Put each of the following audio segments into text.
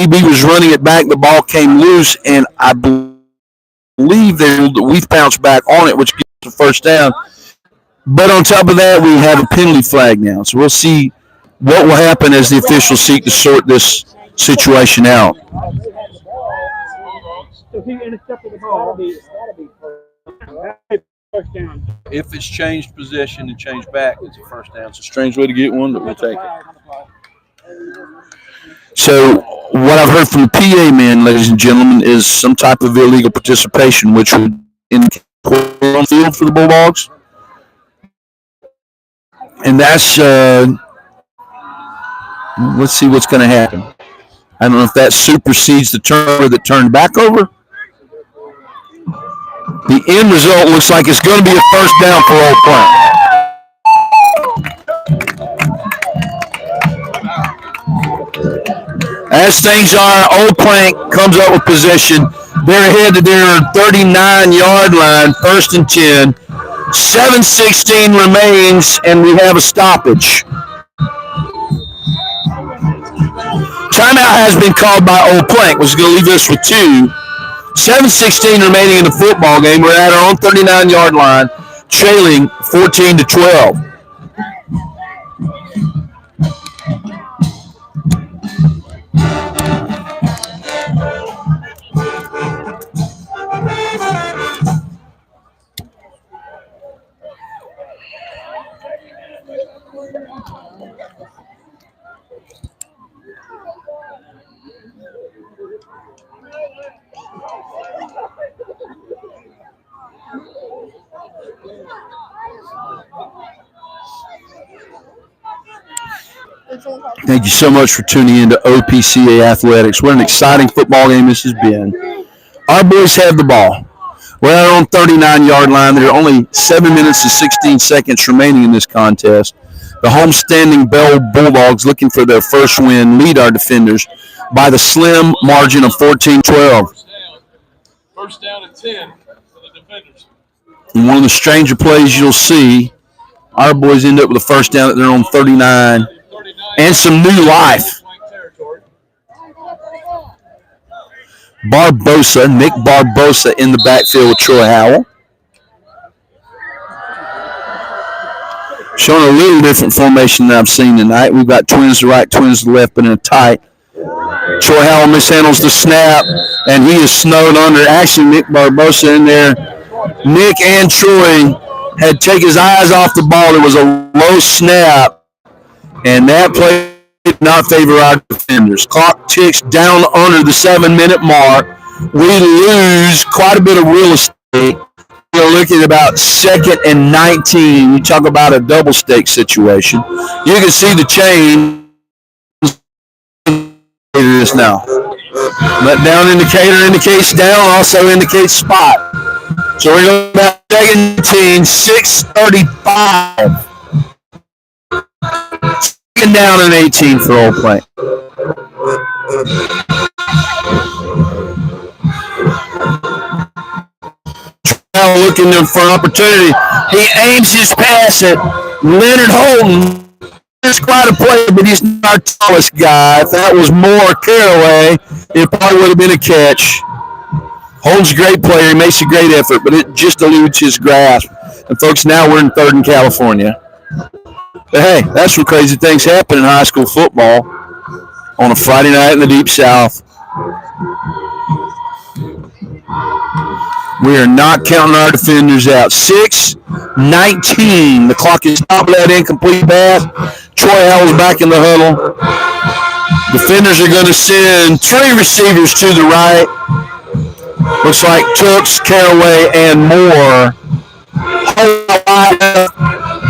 DB was running it back. The ball came loose, and I believe we've bounced back on it, which gives us the first down. But on top of that, we have a penalty flag now. So we'll see what will happen as the officials seek to sort this situation out. If it's changed position and changed back, it's a first down. It's a strange way to get one, but we'll take it. So what I've heard from the PA man, ladies and gentlemen, is some type of illegal participation, which would indicate on the field for the Bulldogs. And that's, let's see what's going to happen. I don't know if that supersedes the turnover that turned back over. The end result looks like it's going to be a first down for Old Plank. As things are, Old Plank comes up with possession. They're ahead to their 39-yard line, 1st and 10. 7:16 remains, and we have a stoppage. Timeout has been called by Old Plank, which is going to leave us with 2. 7:16 remaining in the football game. We're at our own 39-yard line, trailing 14-12. Thank you so much for tuning in to OPCA Athletics. What an exciting football game this has been. Our boys have the ball. We're at our own 39-yard line. There are only 7 minutes and 16 seconds remaining in this contest. The homestanding Bell Bulldogs, looking for their first win, lead our defenders by the slim margin of 14-12. First down and 10 for the defenders. And one of the stranger plays you'll see, our boys end up with a first down at their own 39 and some new life. Nick Barbosa in the backfield with Troy Howell. Showing a little different formation than I've seen tonight. We've got twins to the right, twins to the left, but in a tight. Troy Howell mishandles the snap, and he is snowed under. Actually, Nick Barbosa in there. Nick and Troy had to take his eyes off the ball. It was a low snap, and that play did not favor our defenders. Clock ticks down under the 7-minute mark. We lose quite a bit of real estate. We're looking at about 2nd and 19. You talk about a double stake situation. You can see the chain. This now. Let down indicator indicates down, also indicates spot. So we're going about 2nd 6:35. 2nd down and 18 for Old Plank. Now looking for an opportunity. He aims his pass at Leonard Holton. It's quite a play, but he's not our tallest guy. If that was more Caraway, it probably would have been a catch. Holmes a great player. He makes a great effort, but it just eludes his grasp. And, folks, now we're in 3rd in California. But, hey, that's when crazy things happen in high school football on a Friday night in the Deep South. We are not counting our defenders out. 6:19. The clock is stopped. That incomplete pass. Troy Howell's back in the huddle. Defenders are going to send 3 receivers to the right. Looks like Tooks, Caraway, and Moore.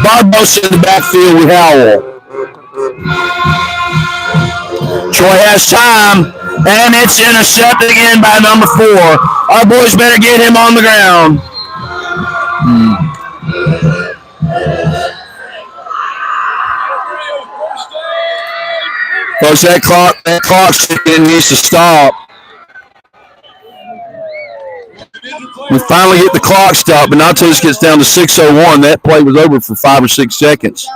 Barbosa in the backfield with Howell. Troy has time, and it's intercepted again by number 4. Our boys better get him on the ground. Folks, that clock's ticking, needs to stop. We finally hit the clock stop, but not until this gets down to 6:01. That play was over for 5 or 6 seconds.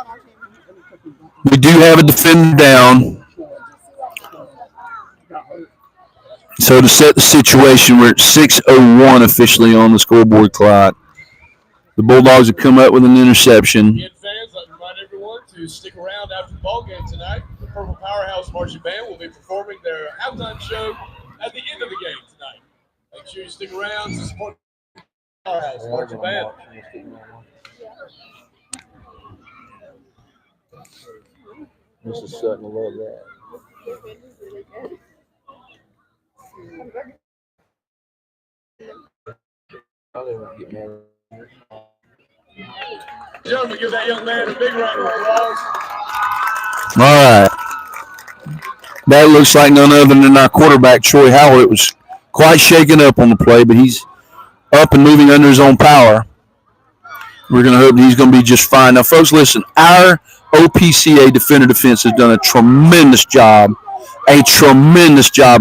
We do have a defender down. So to set the situation, we're at 6:01 officially on the scoreboard clock. The Bulldogs have come up with an interception. Again, fans, I'd remind everyone to stick around after the ball game tonight. The Purple Powerhouse Marching Band will be performing their halftime show at the end of the game tonight. Make sure you stick around to support the Powerhouse Marching Band. Mrs. Sutton will love that. Gentlemen, give that young man a big round of applause. All right. That looks like none other than our quarterback, Troy Howell. It was quite shaken up on the play, but he's up and moving under his own power. We're going to hope that he's going to be just fine. Now, folks, listen, our OPCA defender defense has done a tremendous job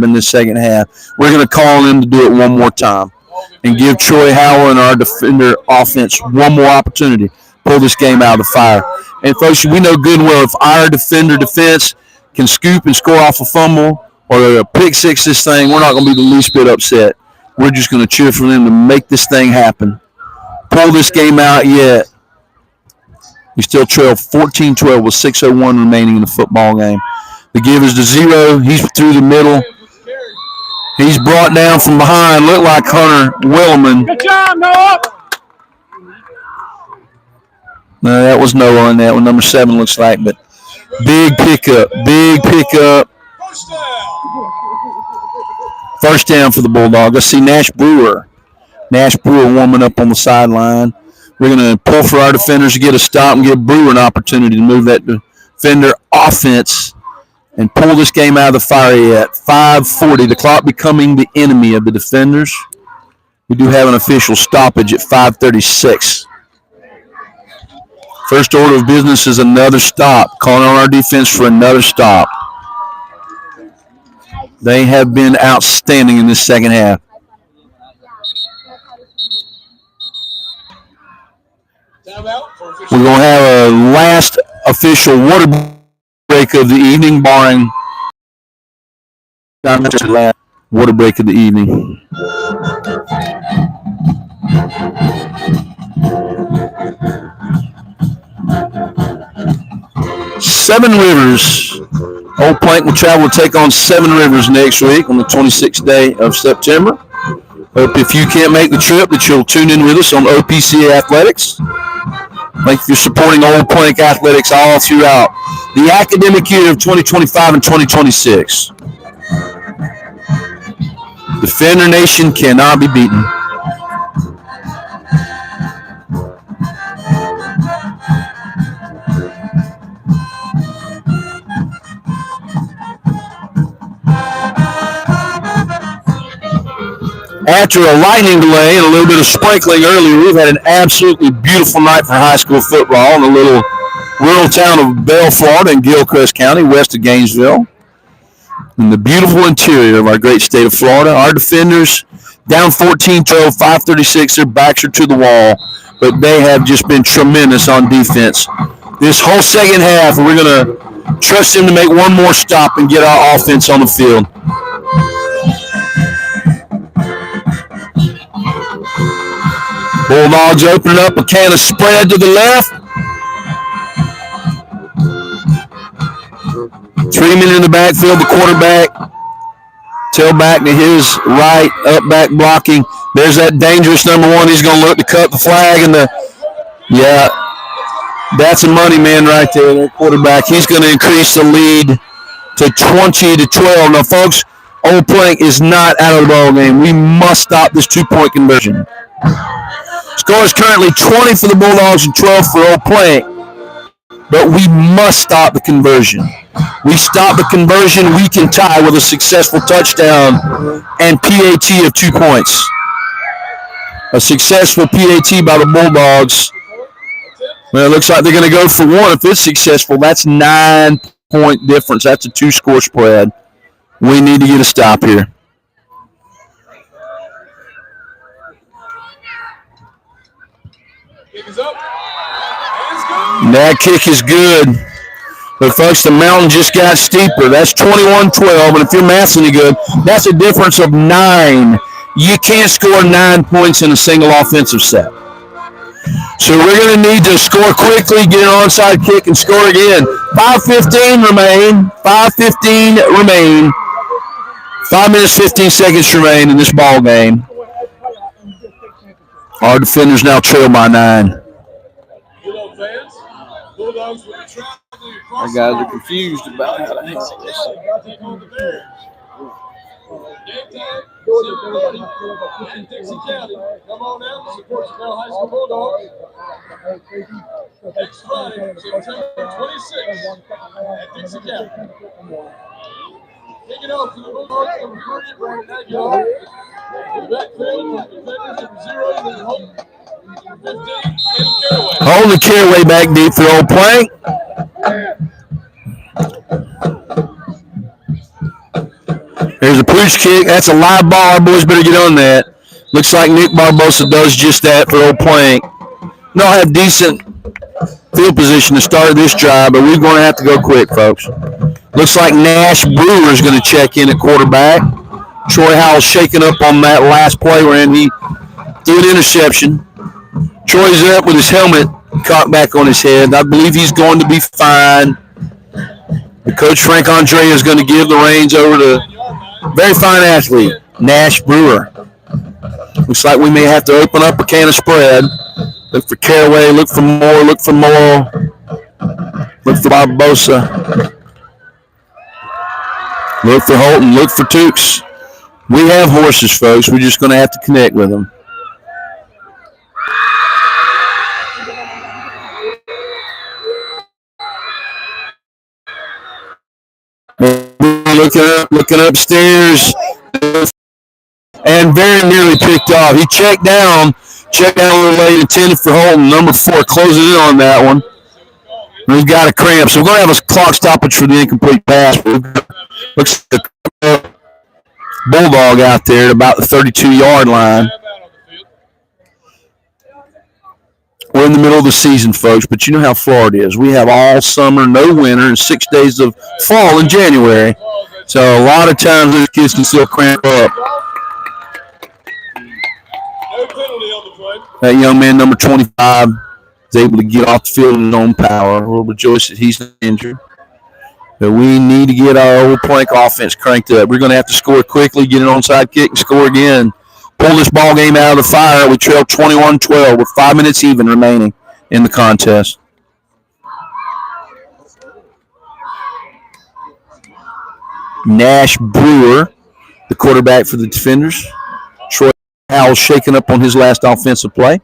in this second half. We're going to call him to do it one more time and give Troy Howell and our defender offense one more opportunity to pull this game out of the fire. And, folks, we know good and well if our defender defense can scoop and score off a fumble or a pick six this thing, we're not going to be the least bit upset. We're just going to cheer for them to make this thing happen. Pull this game out yet. We still trail 14-12 with 6:01 remaining in the football game. The give is to 0. He's through the middle. He's brought down from behind. Looked like Hunter Willeman. Good job, Noah. No, that was Noah on that one. Number 7 looks like, but big pickup. First down for the Bulldogs. Let's see Nash Brewer warming up on the sideline. We're going to pull for our defenders to get a stop and give Brewer an opportunity to move that defender offense and pull this game out of the fire yet. 5:40, the clock becoming the enemy of the defenders. We do have an official stoppage at 5:36. First order of business is another stop. Calling on our defense for another stop. They have been outstanding in this second half. We're going to have a last official water break of the evening, barring last water break of the evening. Seven Rivers. Old Plank will travel to take on Seven Rivers next week on the 26th day of September. Hope if you can't make the trip that you'll tune in with us on OPCA Athletics. Thank you for supporting Old Plank Athletics all throughout the academic year of 2025 and 2026. Defender Nation cannot be beaten. After a lightning delay and a little bit of sprinkling earlier, we've had an absolutely beautiful night for high school football in the little rural town of Bell, Florida in Gilchrist County, west of Gainesville. In the beautiful interior of our great state of Florida, our defenders down 14-12, 5:36, their backs are to the wall, but they have just been tremendous on defense. This whole second half, we're going to trust them to make one more stop and get our offense on the field. Bulldogs opening up a can of spread to the left. 3 men in the backfield, the quarterback. Tailback to his right, up back blocking. There's that dangerous number 1. He's going to look to cut the flag. That's a money man right there, that quarterback. He's going to increase the lead to 20-12. Now, folks, Old Plank is not out of the ball game. We must stop this 2-point conversion. Score is currently 20 for the Bulldogs and 12 for Old Plank. But we must stop the conversion. We stop the conversion, we can tie with a successful touchdown and PAT of 2 points. A successful PAT by the Bulldogs. Well, it looks like they're going to go for 1. If it's successful, that's 9-point difference. That's a 2-score spread. We need to get a stop here. Kick is up. And it's good. That kick is good. But, folks, the mountain just got steeper. That's 21-12, and if your math's any good, that's a difference of 9. You can't score 9 points in a single offensive set. So we're going to need to score quickly, get an onside kick, and score again. 5:15 remain. 5:15 remain. 5 minutes, 15 seconds remain in this ball game. Our defenders now trail by 9. Our guys are confused about how to handle this. Game time, 7:30 at Dixie County. Come on out and support your Bell High School Bulldogs. Next Friday, September 26th at Dixie County. Kicking off to the Bulldogs, number 30, Brandon Aguilar. In the backfield, from the defenders, number 0, number 15, Kenny Caraway. Holding Caraway back deep for Old Plank. There's a pooch kick. That's a live ball. Our boys better get on that. Looks like Nick Barbosa does just that for Old Plank. They'll have decent field position to start this drive, but we're going to have to go quick, folks. Looks like Nash Brewer is going to check in at quarterback. Troy Howell shaking up on that last play when he threw an interception. Troy's up with his helmet cocked back on his head. I believe he's going to be fine. The coach Frank Andre is going to give the reins over to very fine athlete, Nash Brewer. Looks like we may have to open up a can of spread. Look for Caraway, look for more, look for Barbosa. Look for Holton, look for Tukes. We have horses, folks. We're just going to have to connect with them. Looking upstairs, and very nearly picked off. He checked down a little late, intended for Holton. Number 4 closing in on that one. We've got a cramp, so we're going to have a clock stoppage for the incomplete pass. Looks like a Bulldog out there at about the 32-yard line. We're in the middle of the season, folks, but you know how Florida is. We have all summer, no winter, and 6 days of fall in January. So a lot of times those kids can still cramp up. That young man, number 25, is able to get off the field in his own power. We'll rejoice that he's not injured. But we need to get our Old Plank offense cranked up. We're going to have to score quickly, get an onside kick, and score again. Pull this ball game out of the fire. We trail 21-12 with 5 minutes even remaining in the contest. Nash Brewer, the quarterback for the defenders. Troy Howell shaking up on his last offensive play.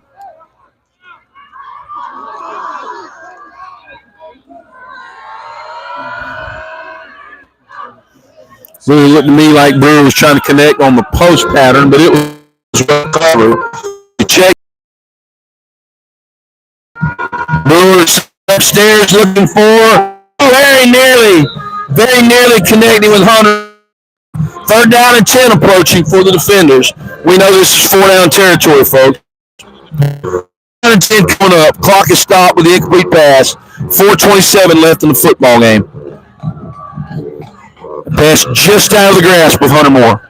Really looked to me like Brewer was trying to connect on the post pattern, but it was well covered. Check. Brewer's upstairs looking for very nearly connecting with Hunter. 3rd down and 10 approaching for the defenders. We know this is 4-down territory, folks. 3rd down and 10 coming up. Clock is stopped with the incomplete pass. 4:27 left in the football game. Pass just out of the grasp of Hunter Moore.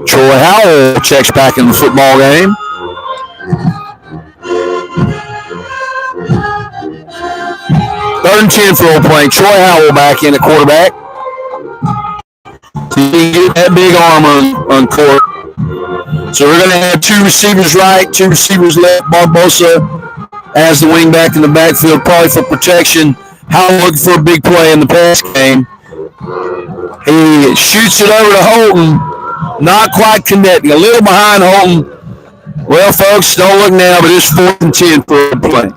Troy Howell checks back in the football game. Third and 10 for Old Plank. Troy Howell back in at quarterback. He can get that big arm on court. So we're going to have 2 receivers right, 2 receivers left. Barbosa as the wing back in the backfield, probably for protection. Howell looking for a big play in the pass game. He shoots it over to Holton. Not quite connecting. A little behind Holton. Well, folks, don't look now, but it's 4th and 10 for Old Plank.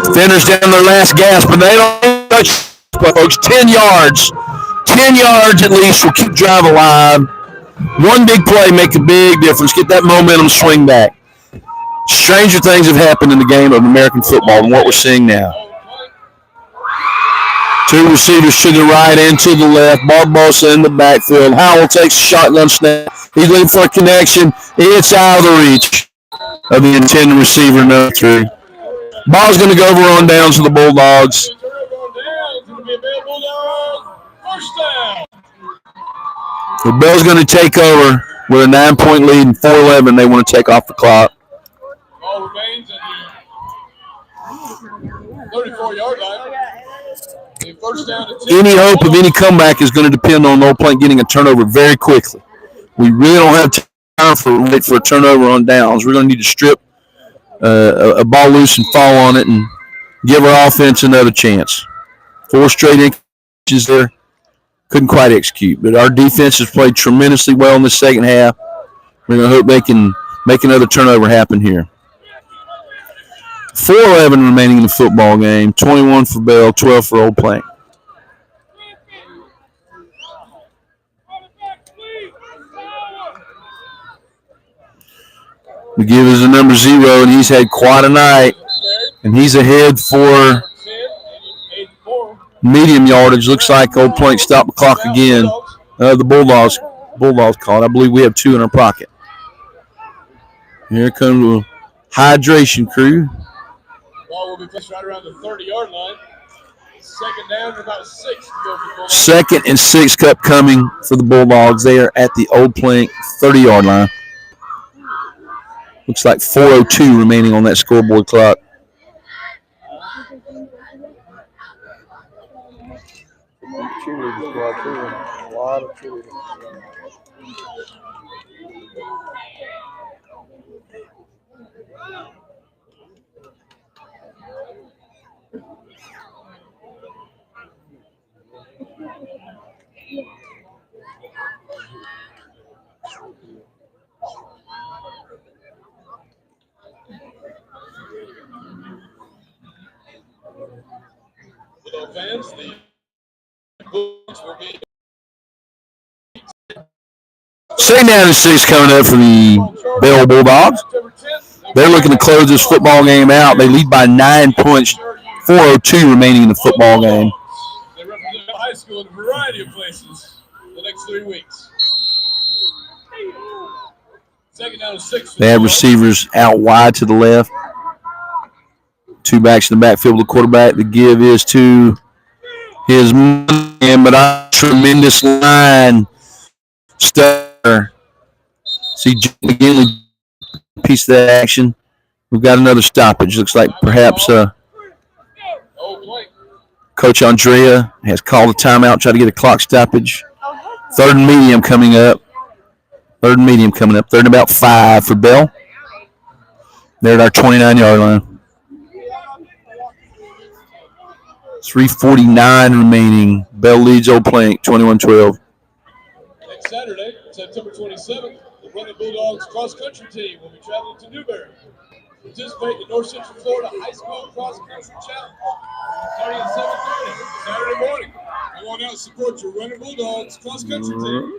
Defenders down their last gasp, but they don't touch folks. 10 yards. 10 yards at least will keep drive alive. One big play make a big difference. Get that momentum swing back. Stranger things have happened in the game of American football than what we're seeing now. Two receivers to the right and to the left. Barbosa in the backfield. Howell takes a shotgun snap. He's looking for a connection. It's out of the reach of the intended receiver, number 3. Ball's going to go over on down to the Bulldogs. The Bell's going to take over with a 9-point lead and 4:11. They want to take off the clock. Ball remains at the 34-yard line. First down and 10. Any hope of any comeback is going to depend on Old Point getting a turnover very quickly. We really don't have time wait for a turnover on downs. We're going to need to strip a ball loose and fall on it and give our offense another chance. 4 straight inches there. Couldn't quite execute. But our defense has played tremendously well in the second half. We're going to hope they can make another turnover happen here. 4:11 remaining in the football game. 21 for Bell, 12 for Old Point. McGill is the number 0, and he's had quite a night. And he's ahead for medium yardage. Looks like Old Point stopped the clock again. The Bulldogs called. I believe we have 2 in our pocket. Here comes the hydration crew. Ball will be pushed right around the 30-yard line. Second down and about 6 to go for the Bulldogs. 2nd and 6 cup coming for the Bulldogs. They are at the Old Point 30-yard line. Looks like 4:02 remaining on that scoreboard clock. Cheerleading squad too. A lot of cheerleading. Fans, the Bulldogs will be 2nd down and 6 coming up for the Bell Bulldogs. They're looking to close this football game out. They lead by 9 points. 4:02 remaining in the football game. They represent high school in a variety of places the next 3 weeks. 2nd down and 6. They have receivers out wide to the left. 2 backs in the backfield with the quarterback. The give is to his man, but a tremendous line. Stutter. See, again, piece of that action. We've got another stoppage. Looks like perhaps Coach Andrea has called a timeout, try to get a clock stoppage. 3rd and medium coming up. 3rd and about 5 for Bell. They're at our 29-yard line. 3:49 remaining. Bell leads Old Point 21-12. Next Saturday, September 27th, the Running Bulldogs cross-country team will be traveling to Newberry to participate in the North Central Florida High School Cross Country Challenge starting at 7:30 Saturday morning. Come on out and support your Running Bulldogs cross-country team.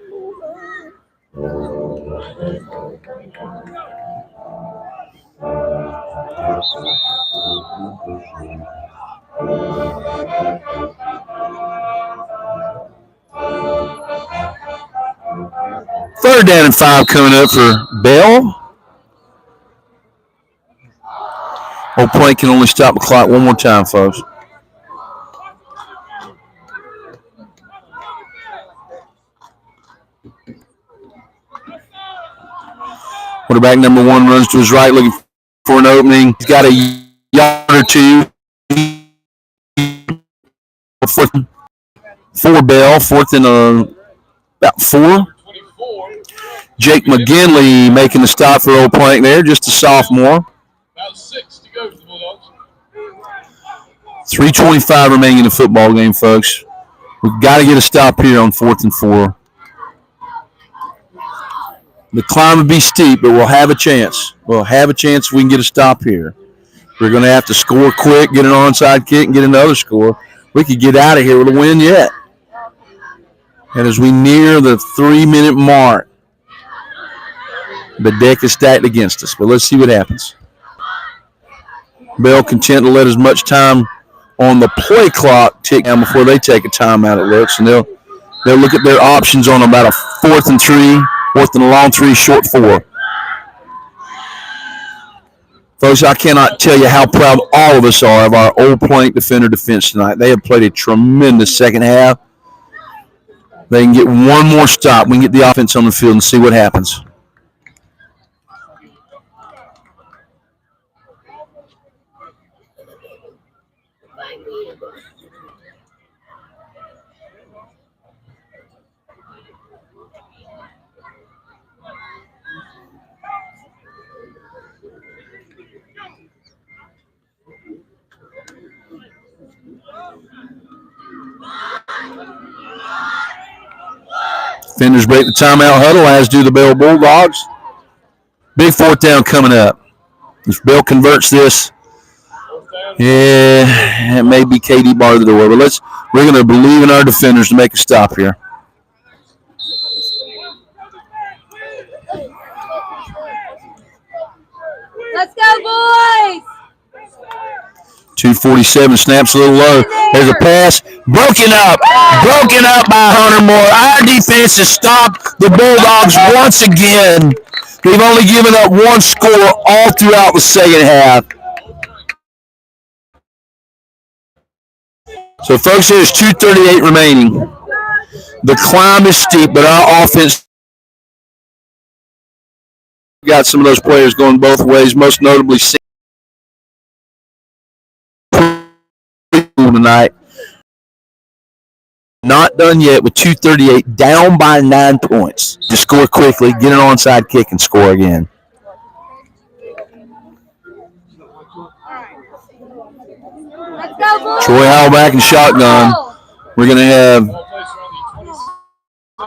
Third down and 5 coming up for Bell. Old Point can only stop the clock one more time, folks. Quarterback number 1 runs to his right looking for an opening. He's got a yard or 2. For Bell, 4th and about 4. Jake McGinley making the stop for Old Point there, just a sophomore. About 6 to go for the Bulldogs. 3:25 remaining in the football game, folks. We've got to get a stop here on 4th and 4. The climb would be steep, but we'll have a chance. We'll have a chance if we can get a stop here. We're going to have to score quick, get an onside kick, and get another score. we could get out of here with a win yet. And as we near the 3-minute mark, the deck is stacked against us. But let's see what happens. Bell content to let as much time on the play clock tick down before they take a timeout, it looks. And they'll look at their options on about a 4th and 3, 4th and a long 3, short 4. Folks, I cannot tell you how proud all of us are of our Old Plank defender defense tonight. They have played a tremendous second half. They can get one more stop. We can get the offense on the field and see what happens. Defenders break the timeout huddle, as do the Bell Bulldogs. Big 4th down coming up. If Bell converts this, it may be KD bar the door. But we're going to believe in our defenders to make a stop here. Let's go, boys! 2:47, snaps a little low. There's a pass. Broken up by Hunter Moore. Our defense has stopped the Bulldogs once again. They've only given up one score all throughout the second half. So, folks, there's 2:38 remaining. The climb is steep, but our offense got some of those players going both ways, most notably tonight. Not done yet with 2:38, down by 9 points. Just score quickly, get an onside kick, and score again. Let's go, boys! Troy Howell back in shotgun. We're going to have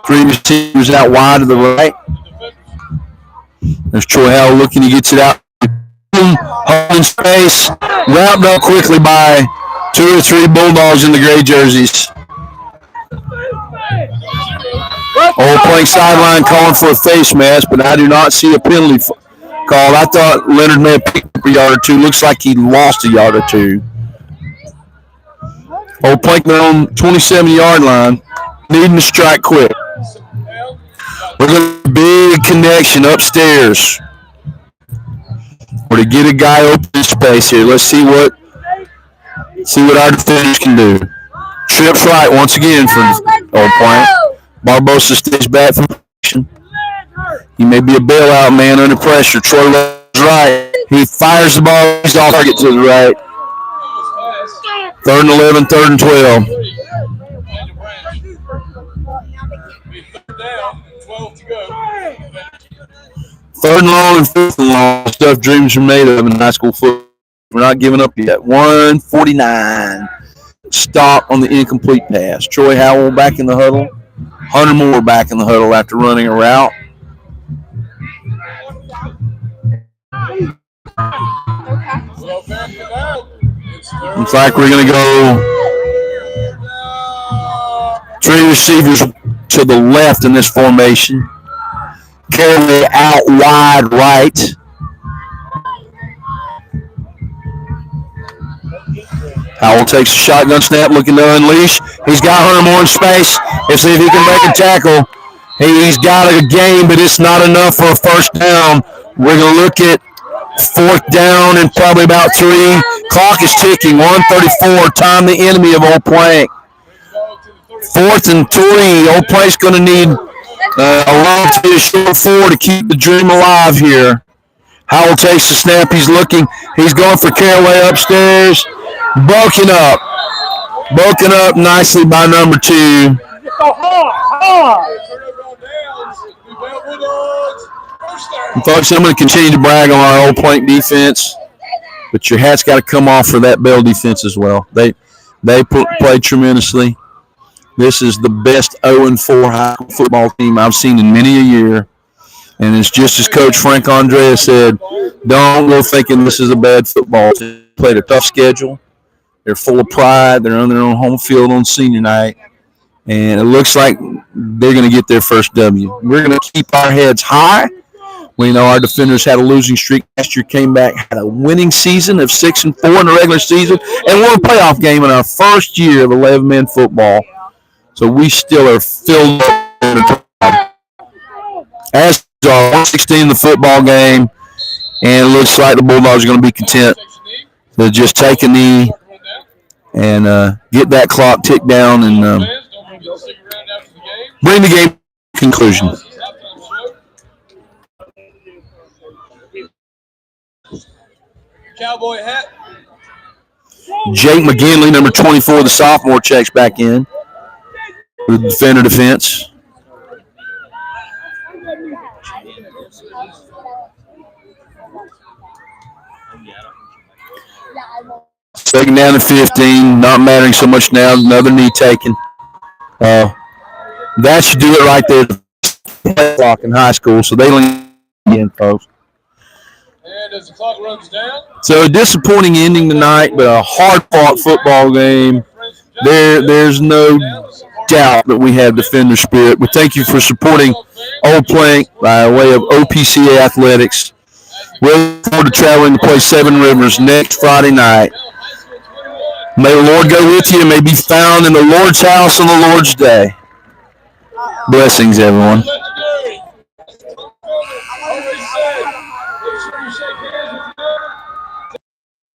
3 receivers out wide to the right. There's Troy Howell looking, he gets it out. Holding space, wrapped up quickly by 2 or 3 Bulldogs in the gray jerseys. Old Plank sideline calling for a face mask, but I do not see a penalty called. I thought Leonard may have picked up a yard or 2. Looks like he lost a yard or 2. Old Plank on 27-yard line, needing to strike quick. We're going to big connection upstairs. We're to get a guy open in space here. Let's see what our defenders can do. Trips right once again for Old Plank. Barbosa stays back from action. He may be a bailout man under pressure. Troy left right. He fires the ball. He's off target to the right. 3rd and 11, 3rd and 12. Third and long and 5th and long. Stuff dreams are made of in high school football. We're not giving up yet. 1:49. Stop on the incomplete pass. Troy Howell back in the huddle. Hunter Moore back in the huddle after running a route. Looks like we're going to go 3 receivers to the left in this formation. Carry out wide right. Howell takes a shotgun snap, looking to unleash. He's got Hunter Moore in space. Let's see if he can make a tackle. He's got a gain, but it's not enough for a first down. We're going to look at 4th down and probably about 3. Clock is ticking. 1:34. Time the enemy of Old Plank. 4th and 3. Old Plank's going to need a long 3 short 4 to keep the dream alive here. Howell takes the snap. He's looking. He's going for Caraway upstairs. Broken up nicely by number 2. And folks, I'm going to continue to brag on our Old Plank defense, but your hat's got to come off for that Bell defense as well. They played tremendously. This is the best 0-4 high school football team I've seen in many a year. And it's just as Coach Frank Andrea said, don't go thinking this is a bad football team. Played a tough schedule. They're full of pride. They're on their own home field on senior night. And it looks like they're going to get their first W. We're going to keep our heads high. We know our defenders had a losing streak last year, came back, had a winning season of 6-4 in the regular season, and won a playoff game in our first year of 11-man football. So we still are filled up. As are 116 in the football game, and it looks like the Bulldogs are going to be content to just take a knee and get that clock ticked down and bring the game to conclusion. Cowboy hat. Jake McGinley, number 24, the sophomore, checks back in for the defender defense. Second down and 15, not mattering so much now. Another knee taken. That should do it right there. Clock in high school, so they lean again, folks. And as the clock runs down. So a disappointing ending tonight, but a hard-fought football game. There's no doubt that we have defender spirit. We thank you for supporting Old Plank by way of OPCA Athletics. We look forward to traveling to play Seven Rivers next Friday night. May the Lord go with you and may be found in the Lord's house on the Lord's day. Blessings, everyone.